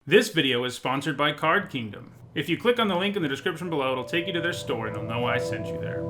This video is sponsored by Card Kingdom. If you click on the link in the description below, it'll take you to their store and they'll know I sent you there.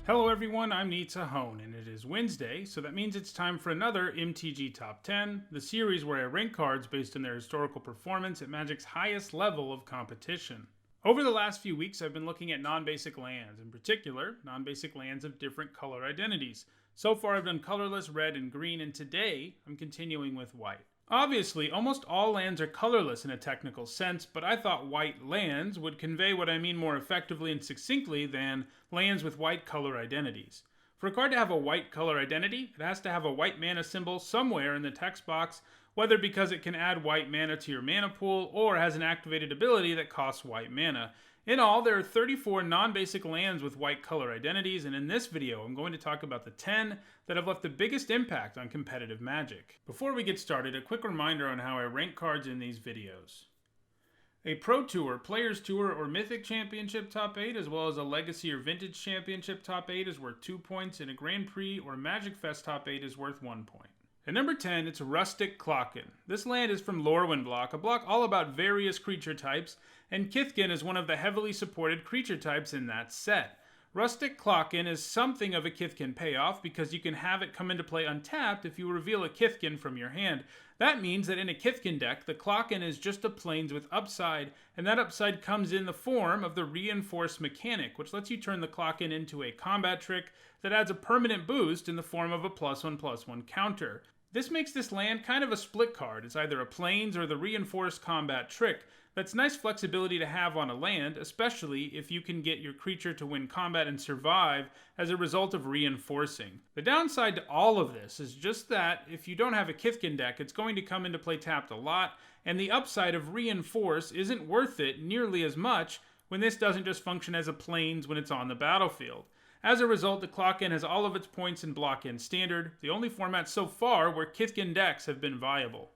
Hello everyone, I'm Nitsa Hone, and it is Wednesday, so that means it's time for another MTG Top 10, the series where I rank cards based on their historical performance at Magic's highest level of competition. Over the last few weeks, I've been looking at non-basic lands, in particular, non-basic lands of different color identities. So far I've done colorless, red, and green, and today I'm continuing with white. Obviously, almost all lands are colorless in a technical sense, but I thought white lands would convey what I mean more effectively and succinctly than lands with white color identities. For a card to have a white color identity, it has to have a white mana symbol somewhere in the text box, whether because it can add white mana to your mana pool or has an activated ability that costs white mana. In all, there are 34 non-basic lands with white color identities, and in this video, I'm going to talk about the 10 that have left the biggest impact on competitive Magic. Before we get started, a quick reminder on how I rank cards in these videos. A Pro Tour, Players Tour, or Mythic Championship Top 8, as well as a Legacy or Vintage Championship Top 8 is worth 2 points, and a Grand Prix or Magic Fest Top 8 is worth 1 point. At number 10, it's Rustic Clocken. This land is from Lorwyn block, a block all about various creature types, and Kithkin is one of the heavily supported creature types in that set. Rustic Clocken is something of a Kithkin payoff because you can have it come into play untapped if you reveal a Kithkin from your hand. That means that in a Kithkin deck, the Clocken is just a plains with upside, and that upside comes in the form of the Reinforce mechanic, which lets you turn the Clocken into a combat trick that adds a permanent boost in the form of a +1/+1 counter. This makes this land kind of a split card. It's either a plains or the reinforced combat trick. That's nice flexibility to have on a land, especially if you can get your creature to win combat and survive as a result of reinforcing. The downside to all of this is just that if you don't have a Kithkin deck, it's going to come into play tapped a lot, and the upside of reinforce isn't worth it nearly as much when this doesn't just function as a plains when it's on the battlefield. As a result, the Clocken has all of its points in Block and Standard, the only format so far where Kithkin decks have been viable.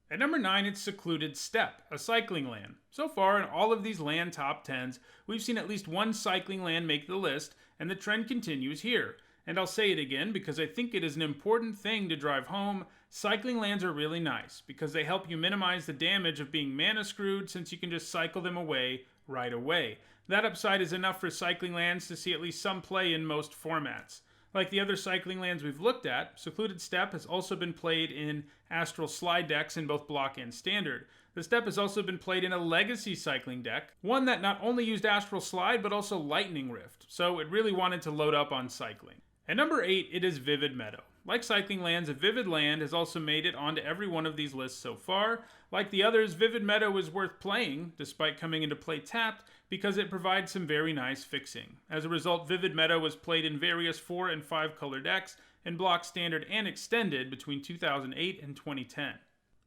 At number 9, it's Secluded Steppe, a cycling land. So far, in all of these land top 10s, we've seen at least one cycling land make the list, and the trend continues here. And I'll say it again because I think it is an important thing to drive home. Cycling lands are really nice because they help you minimize the damage of being mana screwed since you can just cycle them away right away. That upside is enough for cycling lands to see at least some play in most formats. Like the other cycling lands we've looked at, Secluded Steppe has also been played in Astral Slide decks in both Block and Standard. The Steppe has also been played in a Legacy cycling deck, one that not only used Astral Slide but also Lightning Rift, so it really wanted to load up on cycling. At number 8, it is Vivid Meadow. Like cycling lands, a Vivid Land has also made it onto every one of these lists so far. Like the others, Vivid Meadow is worth playing, despite coming into play tapped, because it provides some very nice fixing. As a result, Vivid Meadow was played in various 4 and 5 color decks in Block, Standard, and Extended between 2008 and 2010.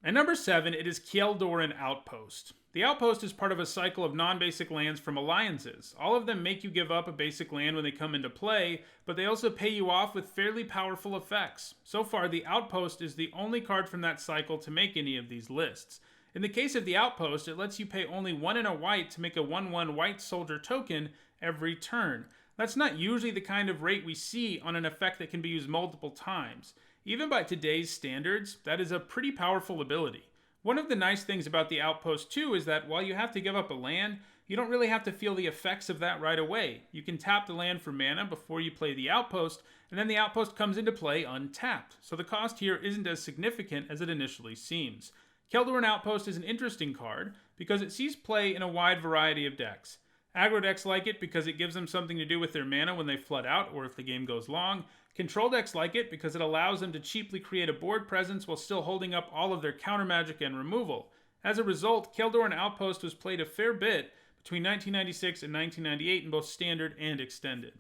At number 7, it is Kjeldoran Outpost. The Outpost is part of a cycle of non-basic lands from alliances. All of them make you give up a basic land when they come into play, but they also pay you off with fairly powerful effects. So far, the Outpost is the only card from that cycle to make any of these lists. In the case of the Outpost, it lets you pay only 1 and a white to make a 1/1 white soldier token every turn. That's not usually the kind of rate we see on an effect that can be used multiple times. Even by today's standards, that is a pretty powerful ability. One of the nice things about the Outpost too is that while you have to give up a land, you don't really have to feel the effects of that right away. You can tap the land for mana before you play the Outpost, and then the Outpost comes into play untapped, so the cost here isn't as significant as it initially seems. Kjeldoran Outpost is an interesting card because it sees play in a wide variety of decks. Aggro decks like it because it gives them something to do with their mana when they flood out or if the game goes long. Control decks like it because it allows them to cheaply create a board presence while still holding up all of their counter magic and removal. As a result, Kjeldoran Outpost was played a fair bit between 1996 and 1998 in both Standard and Extended.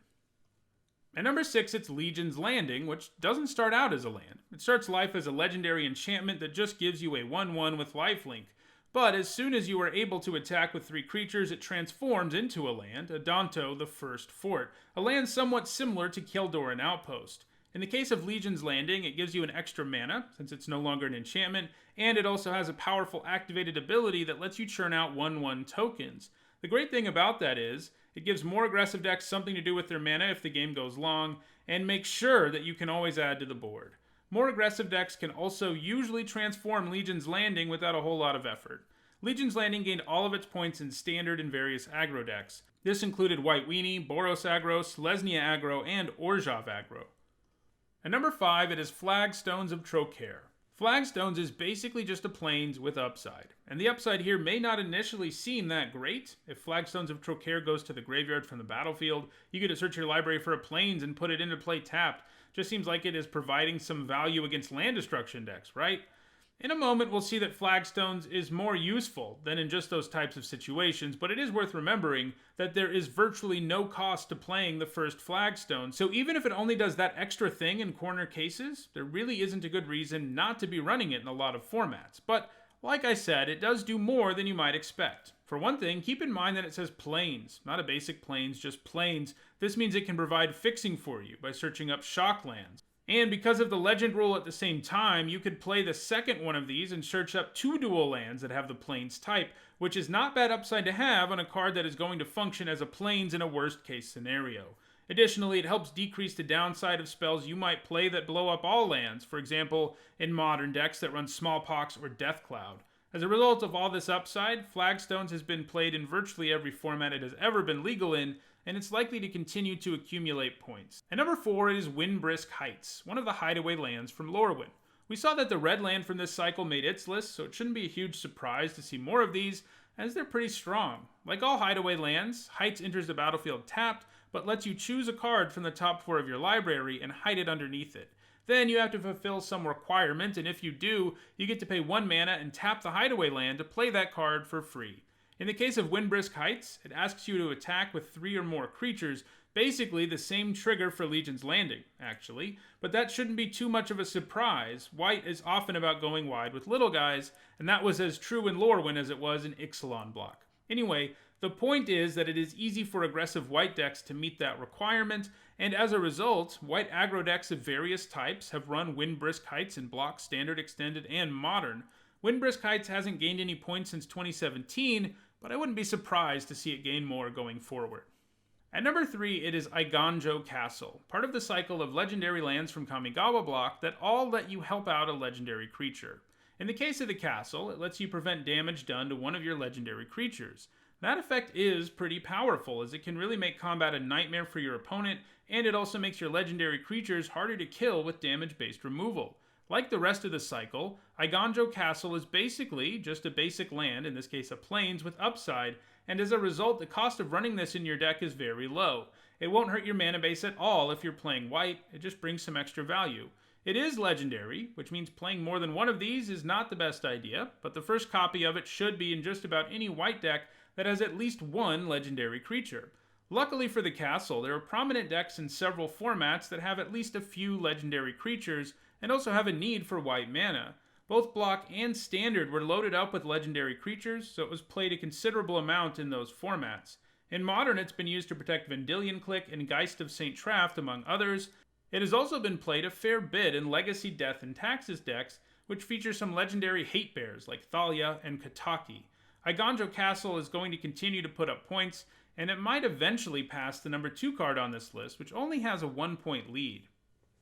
At number 6, it's Legion's Landing, which doesn't start out as a land. It starts life as a legendary enchantment that just gives you a 1/1 with lifelink. But as soon as you are able to attack with 3 creatures, it transforms into a land, Adanto the First Fort, a land somewhat similar to Kjeldoran Outpost. In the case of Legion's Landing, it gives you an extra mana, since it's no longer an enchantment, and it also has a powerful activated ability that lets you churn out 1/1 tokens. The great thing about that is, it gives more aggressive decks something to do with their mana if the game goes long, and makes sure that you can always add to the board. More aggressive decks can also usually transform Legion's Landing without a whole lot of effort. Legion's Landing gained all of its points in Standard and various aggro decks. This included White Weenie, Boros aggro, Selesnya aggro, and Orzhov aggro. At number 5, it is Flagstones of Trocaire. Flagstones is basically just a plains with upside, and the upside here may not initially seem that great. If Flagstones of Trocaire goes to the graveyard from the battlefield, you get to search your library for a plains and put it into play tapped. Just seems like it is providing some value against land destruction decks, right? In a moment, we'll see that Flagstones is more useful than in just those types of situations, but it is worth remembering that there is virtually no cost to playing the first Flagstone, so even if it only does that extra thing in corner cases, there really isn't a good reason not to be running it in a lot of formats. But like I said, it does do more than you might expect. For one thing, keep in mind that it says plains, not a basic plains, just plains. This means it can provide fixing for you by searching up shock lands. And because of the legend rule at the same time, you could play the second one of these and search up 2 dual lands that have the plains type, which is not bad upside to have on a card that is going to function as a plains in a worst case scenario. Additionally, it helps decrease the downside of spells you might play that blow up all lands, for example, in modern decks that run Smallpox or Deathcloud. As a result of all this upside, Flagstones has been played in virtually every format it has ever been legal in, and it's likely to continue to accumulate points. At number 4, it is Windbrisk Heights, one of the hideaway lands from Lorwyn. We saw that the red land from this cycle made its list, so it shouldn't be a huge surprise to see more of these, as they're pretty strong. Like all hideaway lands, Heights enters the battlefield tapped, but lets you choose a card from the top 4 of your library and hide it underneath it. Then you have to fulfill some requirement, and if you do, you get to pay 1 mana and tap the hideaway land to play that card for free. In the case of Windbrisk Heights, it asks you to attack with 3 or more creatures, basically the same trigger for Legion's Landing, actually, but that shouldn't be too much of a surprise. White is often about going wide with little guys, and that was as true in Lorwyn as it was in Ixalan block. Anyway, the point is that it is easy for aggressive white decks to meet that requirement, and as a result, white aggro decks of various types have run Windbrisk Heights in block, standard, extended, and modern. Windbrisk Heights hasn't gained any points since 2017, but I wouldn't be surprised to see it gain more going forward. At number 3, it is Eiganjo Castle, part of the cycle of legendary lands from Kamigawa block that all let you help out a legendary creature. In the case of the castle, it lets you prevent damage done to one of your legendary creatures. That effect is pretty powerful, as it can really make combat a nightmare for your opponent, and it also makes your legendary creatures harder to kill with damage-based removal. Like the rest of the cycle, Eiganjo Castle is basically just a basic land, in this case a plains, with upside, and as a result, the cost of running this in your deck is very low. It won't hurt your mana base at all if you're playing white, it just brings some extra value. It is legendary, which means playing more than one of these is not the best idea, but the first copy of it should be in just about any white deck that has at least one legendary creature. Luckily for the castle, there are prominent decks in several formats that have at least a few legendary creatures, and also have a need for white mana. Both block and standard were loaded up with legendary creatures, so it was played a considerable amount in those formats. In modern, it's been used to protect Vendilion Clique and Geist of St. Traft, among others. It has also been played a fair bit in Legacy Death and Taxes decks, which feature some legendary hate bears like Thalia and Kataki. Eiganjo Castle is going to continue to put up points, and it might eventually pass the number 2 card on this list, which only has a 1-point lead.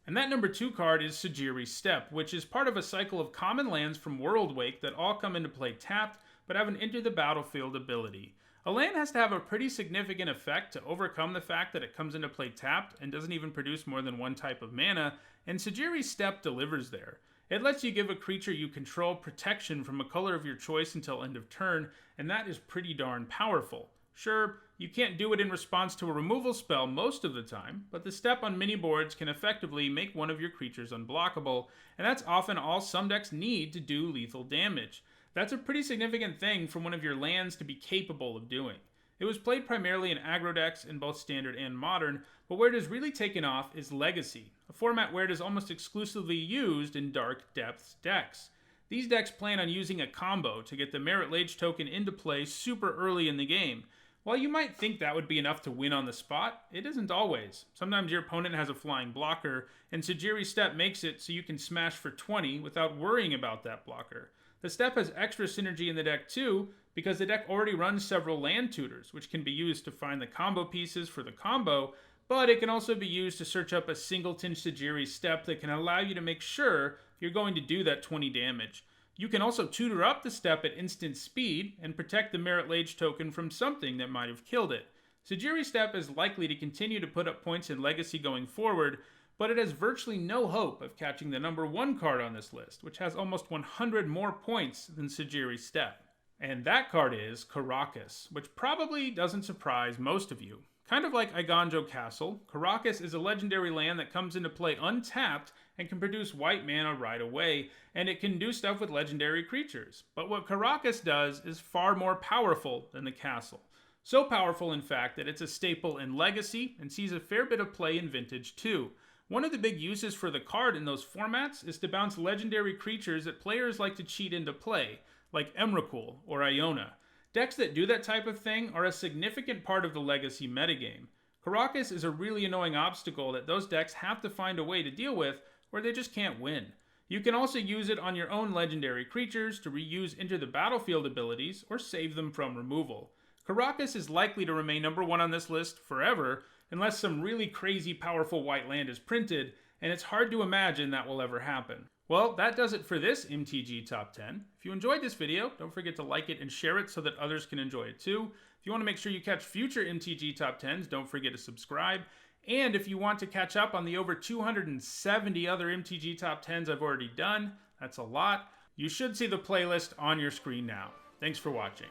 And that number 2 card is Sejiri's Steppe, which is part of a cycle of common lands from Worldwake that all come into play tapped, but have an enter the battlefield ability. A land has to have a pretty significant effect to overcome the fact that it comes into play tapped and doesn't even produce more than one type of mana, and Sejiri's Steppe delivers there. It lets you give a creature you control protection from a color of your choice until end of turn, and that is pretty darn powerful. Sure, you can't do it in response to a removal spell most of the time, but the Steppe on mini boards can effectively make one of your creatures unblockable, and that's often all some decks need to do lethal damage. That's a pretty significant thing for one of your lands to be capable of doing. It was played primarily in aggro decks in both standard and modern, but where it has really taken off is Legacy, a format where it is almost exclusively used in Dark Depths decks. These decks plan on using a combo to get the Merit Lage token into play super early in the game. While you might think that would be enough to win on the spot, it isn't always. Sometimes your opponent has a flying blocker, and Sejiri's Step makes it so you can smash for 20 without worrying about that blocker. The Step has extra synergy in the deck too, because the deck already runs several land tutors, which can be used to find the combo pieces for the combo, but it can also be used to search up a singleton Sejiri Step that can allow you to make sure you're going to do that 20 damage. You can also tutor up the Step at instant speed and protect the Merit Lage token from something that might have killed it. Sejiri Step is likely to continue to put up points in Legacy going forward, but it has virtually no hope of catching the number 1 card on this list, which has almost 100 more points than Sejiri Step. And that card is Karakas, which probably doesn't surprise most of you. Kind of like Eiganjo Castle, Karakas is a legendary land that comes into play untapped and can produce white mana right away, and it can do stuff with legendary creatures. But what Karakas does is far more powerful than the castle. So powerful, in fact, that it's a staple in Legacy and sees a fair bit of play in Vintage too. One of the big uses for the card in those formats is to bounce legendary creatures that players like to cheat into play, like Emrakul or Iona. Decks that do that type of thing are a significant part of the Legacy metagame. Karakas is a really annoying obstacle that those decks have to find a way to deal with, or they just can't win. You can also use it on your own legendary creatures to reuse Enter the Battlefield abilities or save them from removal. Karakas is likely to remain number 1 on this list forever, unless some really crazy powerful white land is printed, and it's hard to imagine that will ever happen. Well, that does it for this MTG Top 10. If you enjoyed this video, don't forget to like it and share it so that others can enjoy it too. If you want to make sure you catch future MTG Top 10s, don't forget to subscribe. And if you want to catch up on the over 270 other MTG Top 10s I've already done, that's a lot, you should see the playlist on your screen now. Thanks for watching.